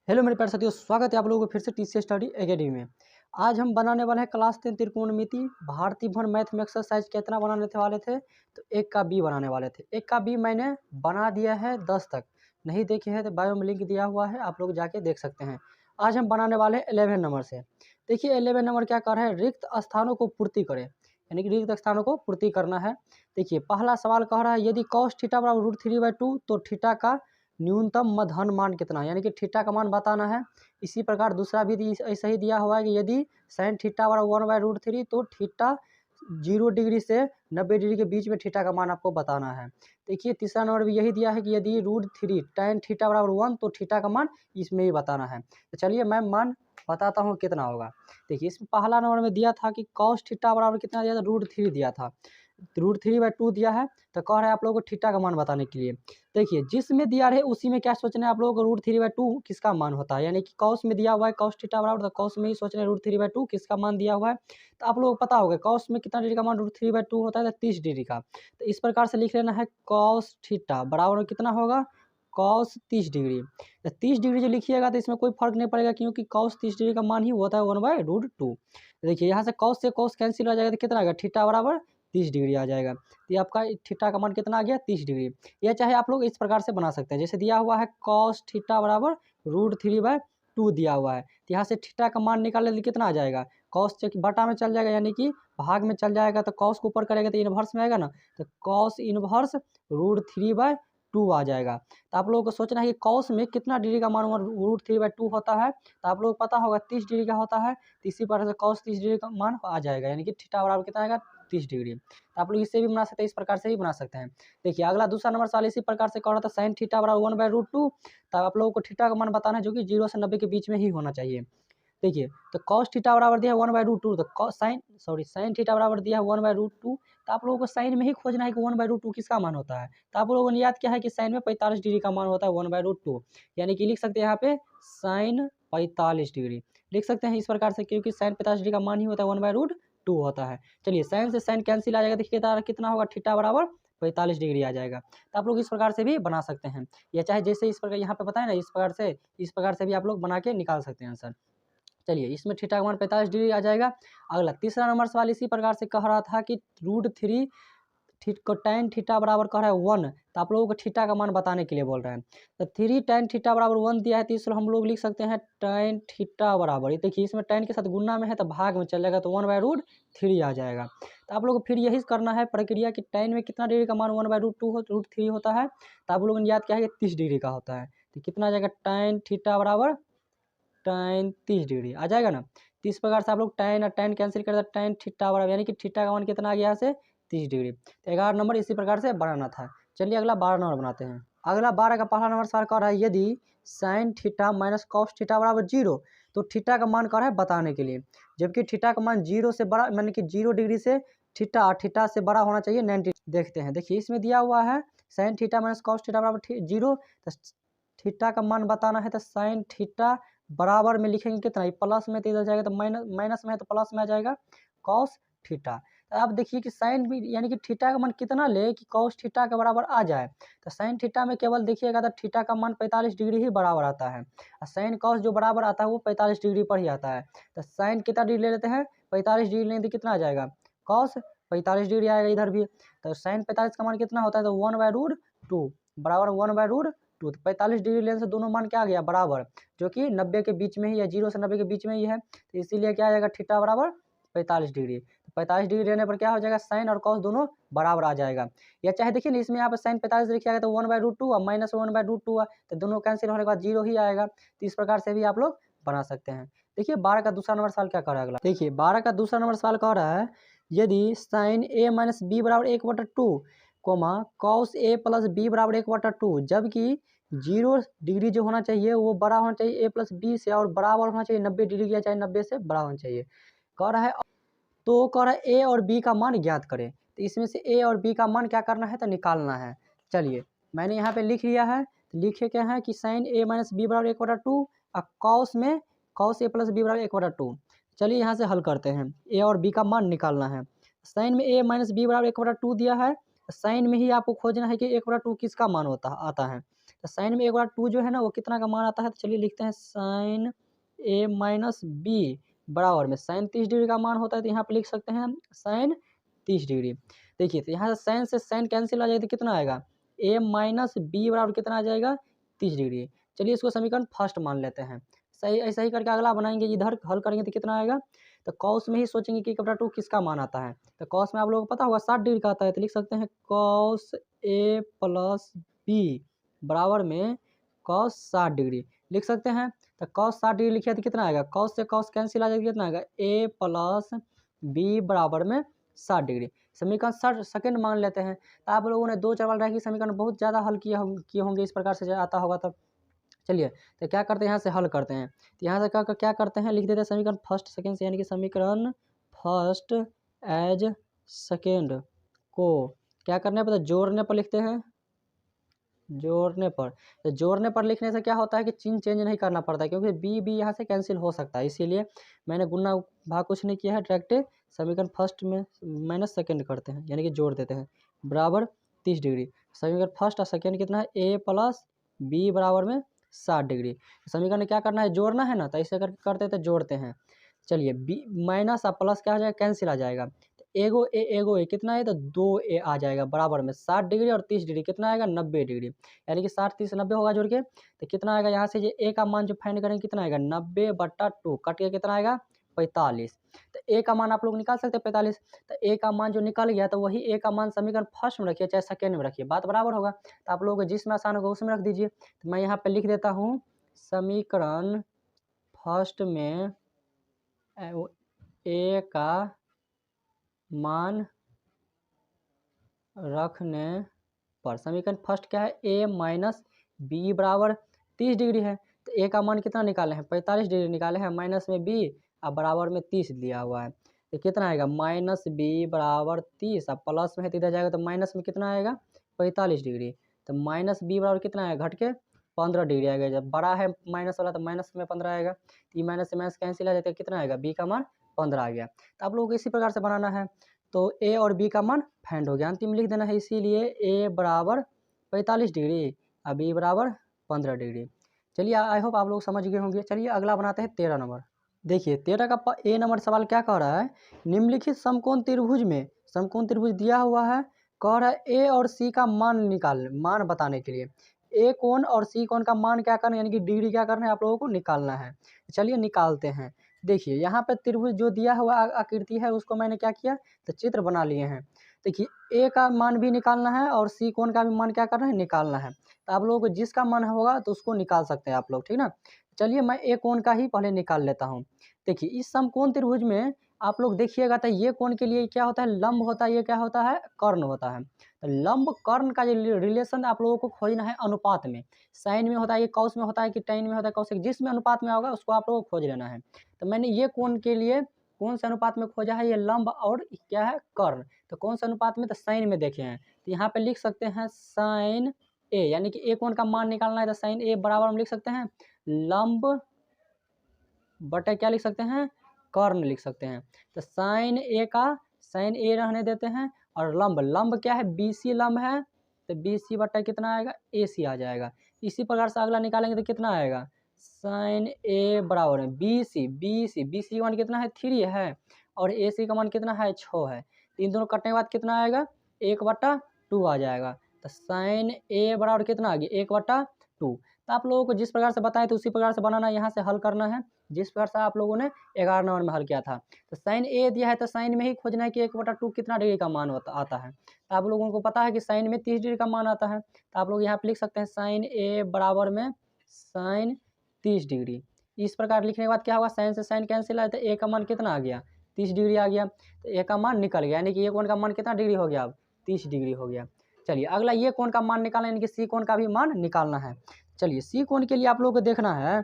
Hello मेरे प्यारे साथियों, स्वागत है आप लोगों को फिर से टीसीएस स्टडी एकेडमी में। आज हम बनाने वाले हैं क्लास 10 त्रिकोणमिति भारतीय भवन मैथ में एक्सरसाइज कितना बनाने वाले थे तो एक का बी बनाने वाले थे। एक का बी मैंने बना दिया है 10 तक, नहीं देखे हैं तो बायो में लिंक दिया हुआ है, आप लोग जाके देख सकते हैं। आज हम बनाने वाले हैं 11 नंबर से। देखिए 11 नंबर क्या कर रहा है, रिक्त स्थानों को पूर्ति करें, यानी कि रिक्त स्थानों को पूर्ति करना है। देखिए पहला सवाल कह रहा है यदि कॉस थीटा बराबर √3/2 तो थीटा का न्यूनतम मध्याह्न मान कितना है, यानी कि थीटा का मान बताना है। इसी प्रकार दूसरा भी ऐसा ही दिया हुआ है कि यदि साइन थीटा बराबर 1/√3 तो थीटा 0 डिग्री से 90 डिग्री के बीच में थीटा का मान आपको बताना है। देखिए तीसरा नंबर भी यही दिया है कि यदि √3 tan थीटा बराबर 1 तो थीटा का मान इसमें ही बताना है। तो चलिए मैं मान बताता हूँ कितना होगा। देखिए इसमें पहला नंबर में दिया था कि कॉस थीटा बराबर कितना दिया था, √3 दिया था, √3/2 दिया है। तो कह रहा है आप लोगों को थीटा का मान बताने के लिए। देखिए जिसमें दिया रहे उसी में क्या सोचना है आप लोगों को, √3/2 किसका मान होता है, यानी कि कॉस में दिया हुआ है कॉस थीटा बराबर, तो कॉस में ही सोचना है √3/2 किसका मान दिया हुआ है। तो आप लोगों को पता होगा कॉस में कितना डिग्री का मान √3/2 होता है, तो 30 डिग्री का। तो इस प्रकार से लिख लेना है कॉस थीटा बराबर कितना होगा, कॉस 30 डिग्री। तो 30 डिग्री जो लिखिएगा तो इसमें कोई फर्क नहीं पड़ेगा, क्योंकि कॉस 30 डिग्री का मान ही होता है 1/√2। देखिए यहाँ से कॉस कैंसिल हो जाएगा तो कितना आएगा, थीटा बराबर 30 डिग्री आ जाएगा। तो ये आपका थीटा का मान कितना आ गया, 30 डिग्री। या चाहे आप लोग इस प्रकार से बना सकते हैं, जैसे दिया हुआ है कॉस थीटा बराबर √3/2 दिया हुआ है, तो यहाँ से थीटा का मान निकालने तो कितना आ जाएगा, कॉस बटा में चल जाएगा, यानी कि भाग में चल जाएगा, तो कॉस को ऊपर करेगा तो इनवर्स में आएगा ना, तो कॉस इनवर्स √3/2 आ जाएगा। तो आप लोगों को सोचना है कि कॉस में कितना डिग्री का मान √3/2 होता है, तो आप लोगों को पता होगा 30 डिग्री का होता है। तो इसी प्रकार से कॉस 30 डिग्री का मान आ जाएगा, यानी कि थीटा बराबर कितना आएगा, 30 डिग्री। तो आप लोग इससे भी बना सकते हैं, इस प्रकार से भी बना सकते हैं। देखिए अगला दूसरा नंबर सवाल इसी प्रकार से कह रहा था साइन थीटा बराबर 1/√2, तब आप लोगों को थीटा का मान बताना है जो कि 0 से 90 के बीच में ही होना चाहिए। देखिए तो कॉस थीटा बराबर दिया है 1/√2, तो साइन थीटा बराबर दिया है 1/√2, तो आप लोगों को साइन में ही खोजना है कि 1/√2 किसका मान होता है। तो आप लोगों ने याद किया है कि साइन में 45 डिग्री का मान होता है 1/√2, यानी कि लिख सकते हैं यहाँ पे साइन 45 डिग्री लिख सकते हैं इस प्रकार से, क्योंकि साइन 45 डिग्री का मान ही होता है 1/√2 होता है। चलिए साइन से साइन कैंसिल आ जाएगा, देखिए कितना होगा, थीटा बराबर 45 डिग्री आ जाएगा। तो आप लोग इस प्रकार से भी बना सकते हैं, या चाहे जैसे इस प्रकार यहाँ पे बताए ना, इस प्रकार से भी आप लोग बना के निकाल सकते हैं आंसर। चलिए इसमें थीटा का मान 45 डिग्री आ जाएगा। अगला तीसरा नंबर सवाल इसी प्रकार से कह रहा था कि √3 tan थीटा बराबर कह रहा है 1, तो आप लोगों को थीटा का मान बताने के लिए बोल रहे हैं। तो 3 tan थीटा बराबर 1 दिया है, तो इसलिए हम लोग लिख सकते हैं tan थीटा बराबर, देखिए इसमें tan के साथ गुना में है तो भाग में चल जाएगा, तो 1/√3 आ जाएगा। तो आप लोग को फिर यही करना है प्रक्रिया कि tan में कितना डिग्री का मान 1/√3 होता है, तो आप लोगों ने याद किया है कि 30 डिग्री का होता है। तो कितना आ जाएगा, tan थीटा बराबर tan 30 डिग्री आ जाएगा ना। तो इस प्रकार से आप लोग tan और tan कैंसिल कर दें, tan थीटा बराबर, यानी कि थीटा का मान कितना आ गया यहाँ से 30 डिग्री। तो 11 नंबर इसी प्रकार से बनाना था। चलिए अगला 12 नंबर बनाते हैं। अगला 12 का पहला नंबर सवाल कह रहा है यदि sine theta minus cos theta बराबर 0 तो थीटा का मान कह रहा है बताने के लिए, जबकि थीटा का मान 0 से बड़ा, यानी कि 0 डिग्री से थीटा से बड़ा होना चाहिए 90। देखते हैं, देखिए इसमें दिया हुआ है sine theta minus cos theta बराबर 0, तो थीटा का मान बताना है, तो साइन थीटा बराबर में लिखेंगे कितना, प्लस में तो इधर जाएगा तो माइनस में है तो प्लस में आ जाएगा कॉस थीटा। तो आप देखिए कि साइन भी, यानी कि थीटा का मान कितना ले कि कॉस थीटा के बराबर आ जाए। तो साइन थीटा में केवल देखिएगा तो थीटा का मान 45 डिग्री ही बराबर आता है, और साइन कॉस जो बराबर आता है वो 45 डिग्री पर ही आता है। तो साइन कितना डिग्री ले लेते हैं, 45 डिग्री लेते कितना आ जाएगा, कॉस 45 डिग्री आएगा इधर भी। तो साइन 45 का मान कितना होता है, तो 1/√2 बराबर 1/√2, तो 45 डिग्री लेने से दोनों मान क्या आ गया बराबर, जो कि 90 के बीच में ही है, 0 से 90 के बीच में ही है। तो इसीलिए क्या आ जाएगा, थीटा बराबर 45 डिग्री। तो 45 डिग्री रहने पर क्या हो जाएगा, साइन और कॉस दोनों बराबर आ जाएगा। या चाहे देखिए ना, इसमें यहाँ पर साइन 45 डिग्री किया गया तो 1/√2 और माइनस 1/√2 तो दोनों कैंसिल होने के बाद 0 ही आएगा। तो इस प्रकार से भी आप लोग बना सकते हैं। देखिए 12 का दूसरा नंबर सवाल क्या कर रहा है अगला। देखिए 12 का दूसरा नंबर सवाल कह रहा है यदि साइन a माइनस बी बराबर 1/2 comma cos a plus B बराबर 1/2, जबकि 0 डिग्री जो होना चाहिए वो बड़ा होना चाहिए a प्लस बी से, और बराबर होना चाहिए 90 डिग्री या चाहे 90 से बड़ा होना चाहिए। कह रहा है तो कह रहा है a और b का मान ज्ञात करें। तो इसमें से a और b का मान क्या करना है, तो निकालना है। चलिए मैंने यहाँ पे लिख लिया है, तो लिखे क्या है कि साइन a माइनस बी बराबर 1/2 और कॉस में कॉस a प्लस बी बराबर 1/2। चलिए यहाँ से हल करते हैं, a और b का मान निकालना है। साइन में a माइनस बी बराबर 1/2 दिया है, तो साइन में ही आपको खोजना है कि 1/2 किसका मान आता है। तो साइन में 1/2 जो है ना वो कितना का मान आता है, तो चलिए लिखते हैं साइन ए माइनस बी बराबर में साइन 30 डिग्री का मान होता है, तो यहाँ पे लिख सकते हैं साइन 30 डिग्री। देखिए तो यहाँ से साइन कैंसिल आ जाएगा, तो कितना आएगा ए माइनस बी बराबर कितना आ जाएगा 30 डिग्री। चलिए इसको समीकरण फर्स्ट मान लेते हैं। सही ऐसा ही करके अगला बनाएंगे, इधर हल करेंगे तो कितना आएगा, तो कॉस में ही सोचेंगे कि 1/2 किसका मान आता है। तो कॉस में आप लोगों को पता होगा 60 डिग्री का आता है, तो लिख सकते हैं कॉस ए प्लस बी बराबर में कॉस 60 डिग्री लिख सकते हैं। तो कॉस 60 डिग्री लिखिए तो कितना आएगा, कॉस से कॉस कैंसिल आ जाएगा, कितना आएगा ए प्लस बी बराबर में 60 डिग्री। समीकरण 60 सेकेंड मान लेते हैं। तो आप लोगों ने 2-4 बार की समीकरण बहुत ज़्यादा हल किए होंगे, इस प्रकार से आता होगा तब। चलिए तो क्या करते हैं, यहाँ से हल करते हैं। तो यहाँ से क्या करते हैं, लिख देते हैं समीकरण फर्स्ट सेकेंड से, यानी कि समीकरण फर्स्ट एज सेकेंड को क्या करना है पता, जोड़ने पर लिखते हैं। जोड़ने पर, तो जोड़ने पर लिखने से क्या होता है कि चिन्ह चेंज नहीं करना पड़ता है, क्योंकि बी बी यहाँ से कैंसिल हो सकता है, इसीलिए मैंने गुना भाग कुछ नहीं किया है, डायरेक्ट समीकरण फर्स्ट में माइनस सेकेंड करते हैं, यानी कि जोड़ देते हैं बराबर 30 डिग्री। समीकरण फर्स्ट और सेकेंड कितना है ए प्लस बी बराबर में 60 डिग्री। समीकरण क्या करना है, जोड़ना है ना, तो ऐसे करते तो जोड़ते हैं। चलिए बी माइनस और प्लस क्या हो जाएगा, कैंसिल आ जाएगा। तो एगो ए कितना है, तो 2a आ जाएगा बराबर में 60 डिग्री और 30 डिग्री कितना आएगा 90 डिग्री, यानी कि 60 30 90 होगा जोड़ के, तो कितना आएगा यहाँ से ये ए का मान जो फाइंड करेंगे कितना आएगा 90/2 कट के कितना आएगा 45। तो ए का मान आप लोग निकाल सकते हैं 45। तो ए का मान जो निकल गया तो वही ए का मान समीकरण फर्स्ट में रखिए चाहे सेकेंड में रखिए, बात बराबर होगा। तो आप लोगों को जिसमें आसान होगा उसमें रख दीजिए। तो मैं यहाँ पे लिख देता हूँ समीकरण फर्स्ट में ए का मान रखने पर, समीकरण फर्स्ट क्या है ए माइनस बी बराबर 30 डिग्री है, तो ए का मान कितना निकाले हैं 45 डिग्री निकाले हैं, माइनस में बी और बराबर में 30 दिया हुआ है, तो कितना आएगा माइनस बी बराबर 30 और प्लस में है तो इधर जाएगा तो माइनस में कितना आएगा 45 डिग्री। तो माइनस बी बराबर कितना आएगा घट के 15 डिग्री आएगा, जब बड़ा है माइनस वाला तो माइनस में 15 आएगा, तो ये माइनस से माइनस कैंसिल आ जाता है, कितना आएगा बी का मान 15 आ गया। तो आप लोगों को इसी प्रकार से बनाना है। तो ए और बी का मान फाइंड हो गया, अंतिम लिख देना है, इसीलिए ए बराबर 45 डिग्री और बी बराबर 15 डिग्री। चलिए आई होप आप लोग समझ गए होंगे। चलिए अगला बनाते हैं 13 नंबर। देखिए 13 का ए नंबर सवाल क्या कह रहा है, निम्नलिखित समकोण त्रिभुज में समकोण त्रिभुज दिया हुआ है, कह रहा है ए और सी का मान बताने के लिए ए कोण और सी कोण का मान क्या करना है, यानी कि डिग्री क्या करना है आप लोगों को निकालना है। चलिए निकालते हैं। देखिए यहाँ पे त्रिभुज जो दिया हुआ आकृति है उसको मैंने क्या किया, तो चित्र बना लिए हैं। देखिए ए का मान भी निकालना है और सी कोण का भी मान क्या करना है निकालना है। तो आप लोगों को जिसका मान होगा तो उसको निकाल सकते हैं आप लोग, ठीक ना। चलिए मैं ए कोण का ही पहले निकाल लेता हूँ। देखिए इस समकोण त्रिभुज में आप लोग देखिएगा तो ये कोण के लिए क्या होता है लंब होता है, ये क्या होता है कर्ण होता है। तो लंब कर्ण का जो रिलेशन आप लोगों को खोजना है अनुपात में, साइन में होता है, ये कॉस में होता है कि टाइन में होता है, कॉसेक जिसमें अनुपात में होगा उसको आप लोगों को खोज लेना है। तो मैंने ये कोण के लिए कौन से अनुपात में खोजा है, ये लंब और क्या है कर्ण। तो कौन से अनुपात में, तो साइन में देखे हैं। तो यहाँ पे लिख सकते हैं साइन ए, यानी कि ए कोण का मान निकालना है, तो साइन ए बराबर हम लिख सकते हैं लंब बटे क्या लिख सकते हैं कर्ण लिख सकते हैं। तो साइन ए रहने देते हैं, और लंब क्या है बीसी लंब है, तो बीसी बटा कितना आएगा एसी आ जाएगा। इसी प्रकार से अगला निकालेंगे तो कितना आएगा साइन ए बराबर है बीसी का मान कितना है 3 है, और एसी का मान कितना है 6 है। तो इन दोनों कटने के बाद कितना आएगा 1/2 आ जाएगा। तो साइन ए बराबर कितना आ गया 1/2। तो आप लोगों को जिस प्रकार से बताए थे उसी प्रकार से बनाना है, यहाँ से हल करना है जिस प्रकार से आप लोगों ने 11 नंबर में हल किया था। तो साइन ए दिया है तो साइन में ही खोजना है कि 1/2 कितना डिग्री का मान आता है। तो आप लोगों को पता है कि साइन में 30 डिग्री का मान आता है। तो आप लोग यहाँ पे लिख सकते हैं साइन ए बराबर में साइन 30 डिग्री। इस प्रकार लिखने के बाद क्या होगा, साइन से साइन कैंसिल आया तो ए का मान कितना आ गया 30 डिग्री आ गया। तो ए का मान निकल गया, यानी कि ये कोण का मान कितना डिग्री हो गया अब 30 डिग्री हो गया। चलिए अगला ये कोण का मान निकालना, यानी कि सी कोण का भी मान निकालना है। चलिए सी कोण के लिए आप लोगों को देखना है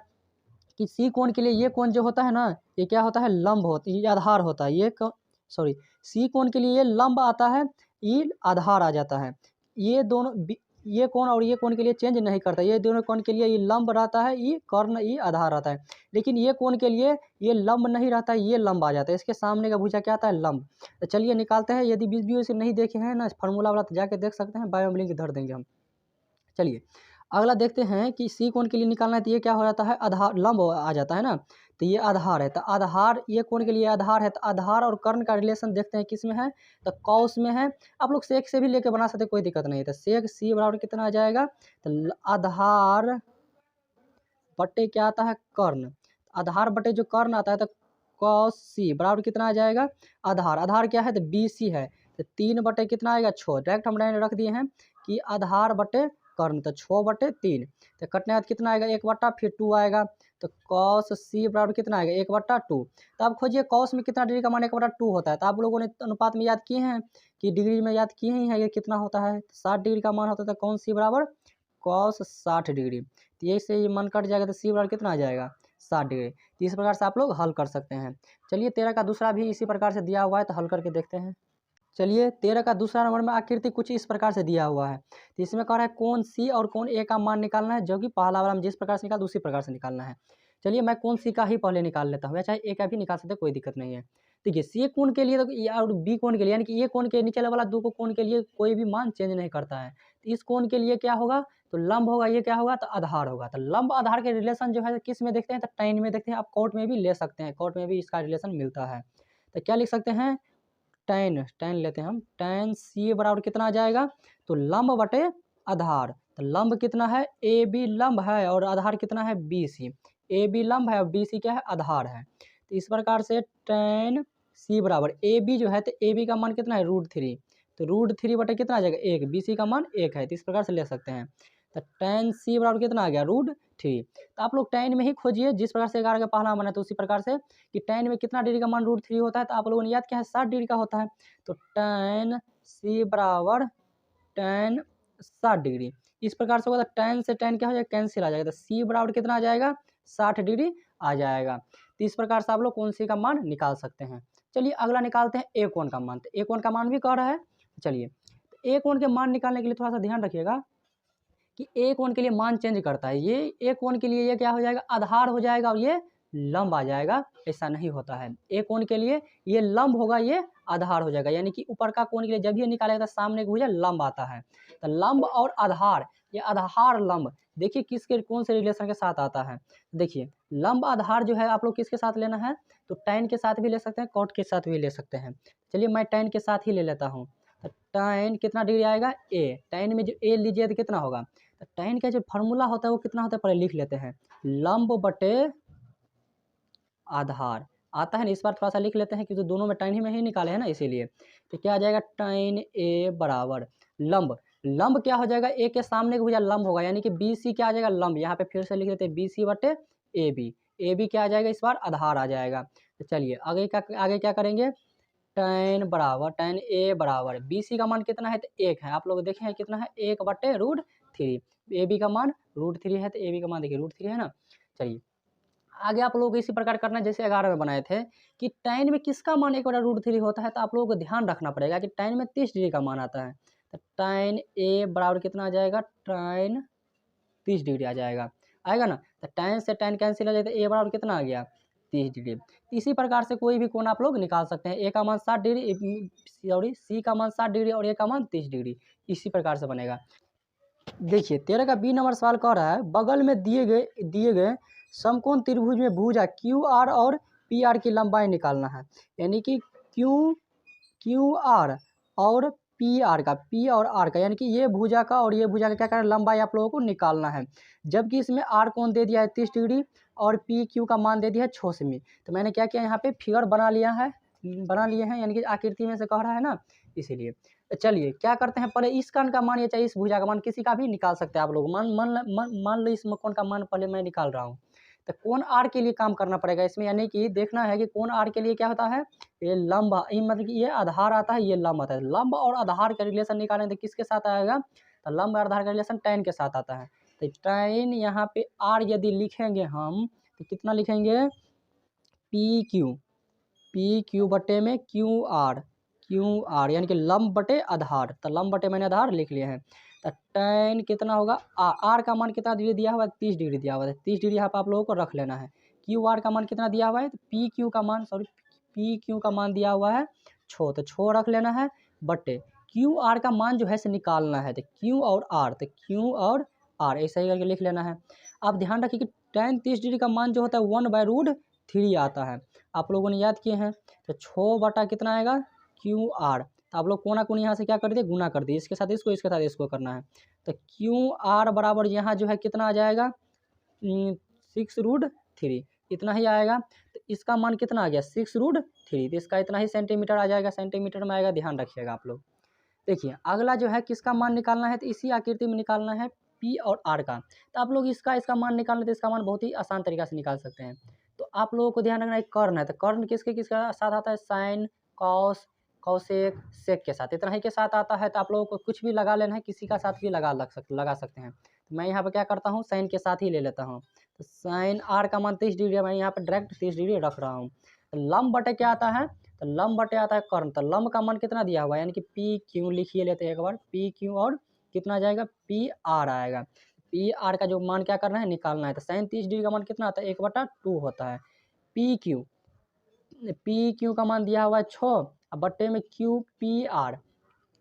कि सी कोण के लिए ये कोण जो होता है ना, ये क्या होता है लंब होता है, ये आधार होता है, ये सी कोण के लिए ये लंब आता है, ये आधार आ जाता है। ये दोनों ये कोण और ये कोण के लिए चेंज नहीं करता, ये दोनों कोण के लिए ये लंब रहता है, ये कर्ण ये आधार रहता है। लेकिन ये कोण के लिए ये लंब नहीं रहता है, ये लंब आ जाता है, इसके सामने का भुजा क्या आता है, लंब। तो चलिए निकालते हैं, यदि वीडियो से नहीं देखे हैं ना फार्मूला वाला तो जाके देख सकते हैं, बायो में लिंक धर देंगे हम। चलिए अगला देखते हैं कि सी कोण के लिए निकालना है तो ये क्या हो जाता है, आधार लंब आ जाता है ना, तो ये आधार है, तो आधार ये कोण के लिए आधार है, तो आधार और कर्ण का रिलेशन देखते हैं किस में है, तो कॉस में है। आप लोग सेक से भी लेके बना सकते, कोई दिक्कत नहीं है। तो सेक सी बराबर कितना आ जाएगा, तो आधार बटे क्या आता है, कर्ण, आधार बटे जो कर्ण आता है तो कॉस सी बराबर कितना आ जाएगा, आधार, आधार क्या है तो बी सी है, तो 3 बटे कितना आएगा 6, डायरेक्ट हम लाइन रख दिए हैं कि आधार बटे कर्ण, तो 6 बटे 3, तो कटने बाद कितना आएगा 1 बट्टा फिर 2 आएगा, तो कॉस सी बराबर कितना आएगा 1 बट्टा 2। तो आप खोजिए कॉस में कितना डिग्री का मान 1 बट्टा 2 होता है, तो आप लोगों ने अनुपात में याद किए हैं कि डिग्री में याद किए ही हैं, ये कितना होता है 60 डिग्री का मान होता है, तो कौन सी बराबर कॉस 60 डिग्री, तो ये से ये मन कट जाएगा, तो सी बराबर कितना आ जाएगा 60 डिग्री। तो इस प्रकार से आप लोग हल कर सकते हैं। चलिए 13 का दूसरा भी इसी प्रकार से दिया हुआ है, तो हल करके देखते हैं। चलिए 13 का दूसरा नंबर में आकृति कुछ इस प्रकार से दिया हुआ है, तो इसमें कह रहा है कोण सी और कोण ए का मान निकालना है, जो कि पहला वाला हम जिस प्रकार से निकाल उसी प्रकार से निकालना है। चलिए मैं कोण सी का ही पहले निकाल लेता हूँ, या चाहे ए का भी निकाल सकते कोई दिक्कत नहीं है। देखिए सी कोण के लिए तो और बी कोण के लिए, यानी कि ए कोण के नीचे वाला दो को कोण के लिए कोई भी मान चेंज नहीं करता है, तो इस कोण के लिए क्या होगा, तो लंब होगा, ये क्या होगा तो आधार होगा। तो लंब आधार के रिलेशन जो है किस में देखते हैं, तो tan में देखते हैं, आप कोट में भी ले सकते हैं, कोट में भी इसका रिलेशन मिलता है। तो क्या लिख सकते हैं, tan लेते हैं हम, tan सी बराबर कितना आ जाएगा, तो लंब बटे आधार, तो लंब कितना है ए बी लंब है और आधार कितना है बी सी, ए बी लंब है और बी सी क्या है आधार है। तो इस प्रकार से tan सी बराबर ए बी जो है, तो ए बी का मान कितना है √3, तो √3 बटे कितना आ जाएगा 1, बी सी का मान 1 है, तो इस प्रकार से ले सकते हैं। तो tan सी बराबर कितना आ गया √3। तो आप लोग tan में ही खोजिए, जिस प्रकार से 11 का पहला बना तो उसी प्रकार से कि tan में कितना डिग्री का मान √3 होता है, तो आप लोगों ने याद किया है 60 डिग्री का होता है, तो tan सी बराबर tan 60 डिग्री। इस प्रकार से होगा, तो tan से tan क्या हो जाएगा कैंसिल आ जाएगा, तो सी बराबर कितना आ जाएगा 60 डिग्री आ जाएगा। तो इस प्रकार से आप लोग कौन सी का मान निकाल सकते हैं। चलिए अगला निकालते हैं ए कोण का मान, तो ए कोण का मान भी कह रहा है। चलिए ए कोण के मान निकालने के लिए थोड़ा सा ध्यान रखिएगा कि ए कोण के लिए मान चेंज करता है, ये ए कोण के लिए ये क्या हो जाएगा आधार हो जाएगा और ये लंब आ जाएगा, ऐसा नहीं होता है। ए कोण के लिए ये लंब होगा, ये आधार हो जाएगा, यानी कि ऊपर का कोण के लिए जब ये निकालेगा तो सामने का भुजा लंब आता है। तो लंब और आधार, ये आधार लंब देखिए किसके कौन से रिलेशन के साथ आता है। देखिए लंब आधार जो है आप लोग किसके साथ लेना है, तो tan के साथ भी ले सकते हैं, cot के साथ भी ले सकते हैं। चलिए मैं tan के साथ ही ले लेता हूँ, तो tan कितना डिग्री आएगा a, tan में जो a लीजिए तो कितना होगा, तो tan का जो फार्मूला होता है वो कितना होता है पहले लिख लेते हैं, लंब बटे आधार आता है ना, इस बार थोड़ा सा लिख लेते हैं क्योंकि दोनों में tan ही में ही निकाले हैं ना इसीलिए। तो क्या आ जाएगा tan a बराबर लंब, लंब क्या हो जाएगा ए के सामने का भुजा लंब होगा, यानी कि बी सी क्या आ जाएगा लंब, यहाँ पे फिर से लिख देते हैं बी सी बटे ए बी क्या आ जाएगा इस बार आधार आ जाएगा। तो चलिए आगे क्या करेंगे, tan ए बराबर बी सी का मान कितना है तो 1 है, आप लोग देखें है कितना है 1 बटे √3, ए बी का मान √3 है, तो ए बी का मान देखिए √3 है ना। चलिए आगे आप लोग इसी प्रकार करना है जैसे 11 में बनाए थे कि tan में किसका मान 1 बटा √3 होता है, तो आप लोगों को ध्यान रखना पड़ेगा कि tan में 30 डिग्री का मान आता है, तो tan a बराबर कितना आ जाएगा tan 30 डिग्री आ जाएगा, आएगा ना। तो tan से tan कैंसिल हो जाए, तो a बराबर कितना आ गया 30 डिग्री। इसी प्रकार से कोई भी कोण आप लोग निकाल सकते हैं, a का मान 60 डिग्री सॉरी c का मान 60 डिग्री और a का मान 30 डिग्री, इसी प्रकार से बनेगा। देखिए 13 का बी नंबर सवाल कह रहा है बगल में दिए गए समकोण त्रिभुज में भुजा क्यू आर और पी आर की लंबाई निकालना है, यानी कि क्यू आर और पी और आर का, यानी कि ये भुजा का और ये भुजा का क्या करना है लंबाई आप लोगों को निकालना है। जबकि इसमें आर कोण दे दिया है 30 डिग्री और पी क्यू का मान दे दिया है 6 सेमी। तो मैंने क्या किया यहाँ पे फिगर बना लिए हैं, यानी कि आकृति में से कह रहा है ना इसीलिए। तो चलिए क्या करते हैं, पहले इस कण का मान या चाहे इस भुजा का मान किसी का भी निकाल सकते हैं आप लोग। मान लो इस कोण का मान पहले मैं निकाल रहा हूँ, तो कोण आर के लिए काम करना पड़ेगा इसमें, यानी कि देखना है कि कोण आर के लिए क्या होता है, ये लंब, मतलब कि ये आधार आता है, ये लंब आता है। लंब और आधार का रिलेशन निकालें तो किसके साथ आएगा, तो लंब और आधार का रिलेशन tan के साथ आता है। तो tan यहाँ पे r यदि लिखेंगे हम तो कितना लिखेंगे पी क्यू बटे में क्यू आर, यानी कि लंब बटे आधार, तो लंब बटे मैंने आधार लिख लिए हैं। तो tan कितना होगा, आर का मान कितना डिग्री दिया हुआ है, 30 डिग्री दिया हुआ है। 30 डिग्री यहाँ पर आप लोगों को रख लेना है। क्यू आर का मान कितना दिया हुआ है, तो पी क्यू का मान, सॉरी पी क्यू का मान दिया हुआ है 6, तो 6 रख लेना है, बटे क्यू आर का मान जो है से निकालना है, तो क्यू और आर, तो क्यू और आर ऐसा ही करके लिख लेना है। अब ध्यान रखिए कि tan 30 डिग्री का मान जो होता है 1/√3 आता है, आप लोगों ने याद किए हैं। तो 6 बटा कितना आएगा, क्यू आर, तो आप लोग कोना कोनी यहाँ से क्या कर दिए, गुना कर दिए, इसके साथ इसको, इसके साथ इसको करना है। तो क्यू आर बराबर यहाँ जो है कितना आ जाएगा, 6√3, इतना ही आएगा। तो इसका मान कितना आ गया, 6√3, तो इसका इतना ही सेंटीमीटर आ जाएगा, सेंटीमीटर में आएगा, ध्यान रखिएगा आप लोग। देखिए अगला जो है किसका मान निकालना है, तो इसी आकृति में निकालना है पी और आर का। तो आप लोग इसका मान निकालना, तो इसका मान बहुत ही आसान तरीका से निकाल सकते हैं। तो आप लोगों को ध्यान रखना है, कर्ण है, तो कर्ण किसके साथ आता है, साइन, कॉस, कौसेक, सेक के साथ, इतना ही के साथ आता है। तो आप लोगों को कुछ भी लगा लेना है, किसी का साथ भी लगा सकते हैं। तो मैं यहाँ पर क्या करता हूँ, साइन के साथ ही ले लेता हूँ। तो साइन आर का मान 30 डिग्री है, मैं यहाँ पर डायरेक्ट 30 डिग्री रख रहा हूँ। तो लंब बटे क्या आता है, तो लंब बटे आता है कर्ण, तो लंब का मान कितना दिया हुआ है, यानी कि पी क्यू लिखिए लेते हैं एक बार, पी क्यू और कितना आ जाएगा, पी आर आएगा। पी आर का जो मान क्या करना है, निकालना है। तो साइन 30 डिग्री का मान कितना आता है, 1/2 होता है। पी क्यू का मान दिया हुआ है 6, अब बट्टे में क्यू पी आर,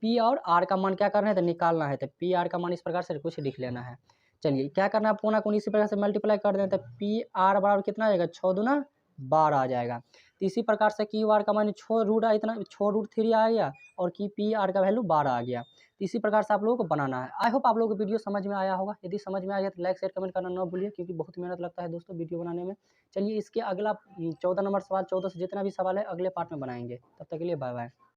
पी और आर का मान क्या करना है, तो निकालना है। तो पी आर का मान इस प्रकार से कुछ लिख लेना है। चलिए क्या करना है, कोना कोनी इसी प्रकार से मल्टीप्लाई कर दें, तो पी आर बराबर कितना आ जाएगा, 6 दूना 12 आ जाएगा। तो इसी प्रकार से क्यू आर का मान 6√3 आ गया, और की पी आर का वैल्यू 12 आ गया। तो इसी प्रकार से आप लोगों को बनाना है। आई होप आप लोगों को वीडियो समझ में आया होगा। यदि समझ में आ गया तो लाइक शेयर कमेंट करना ना भूलिए, क्योंकि बहुत मेहनत लगता है दोस्तों वीडियो बनाने में। चलिए इसके अगला 14 नंबर सवाल, 14 से जितना भी सवाल है अगले पार्ट में बनाएंगे। तब तक के लिए बाय बाय।